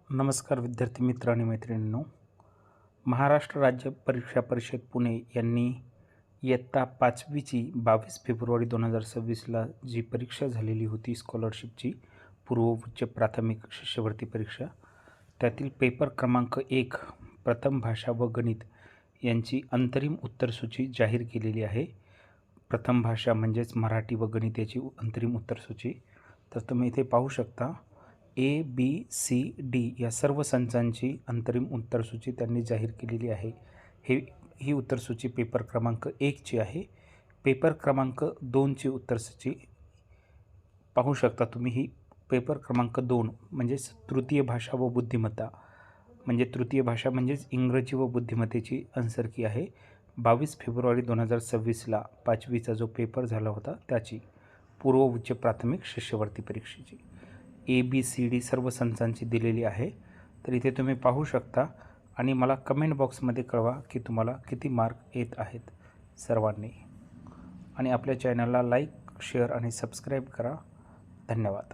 नमस्कार विद्यार्थी मित्र आणि मैत्रिणींनो. महाराष्ट्र राज्य परीक्षा परिषद पुणे यांनी इयत्ता 5वीची 22 फेब्रुवारी 2026ला जी परीक्षा झालेली होती स्कॉलरशिपची पूर्व उच्च प्राथमिक शिष्यवृत्ती परीक्षा, त्यातील पेपर क्रमांक 1 प्रथम भाषा व गणित यांची अंतरिम उत्तरसूची जाहीर केलेली आहे. प्रथम भाषा म्हणजेच मराठी व गणित याची अंतरिम उत्तरसूची. तर तुम्ही इथे पाहू शकता ABCD या सर्व संचांची अंतरिम उत्तरसूची त्यांनी जाहीर केलेली आहे. ही उत्तरसूची पेपर क्रमांक 1ची आहे. पेपर क्रमांक 2ची उत्तरसूची पाहू शकता तुम्ही. ही पेपर क्रमांक 2 म्हणजेच तृतीय भाषा व बुद्धिमत्ता, म्हणजे तृतीय भाषा म्हणजेच इंग्रजी व बुद्धिमत्तेची आन्सर की आहे. 22 फेब्रुवारी 2026ला 5वीचा जो पेपर झाला होता त्याची पूर्व उच्च प्राथमिक शिष्यवृत्ती परीक्षेची ABCD सर्व संचांची दिलेली आहे. तर इथे तुम्ही पाहू शकता आणि मला कमेंट बॉक्समध्ये कळवा की तुम्हाला किती मार्क येत आहेत सर्वांनी. आणि आपल्या चॅनलला लाईक, शेअर आणि सबस्क्राईब करा. धन्यवाद.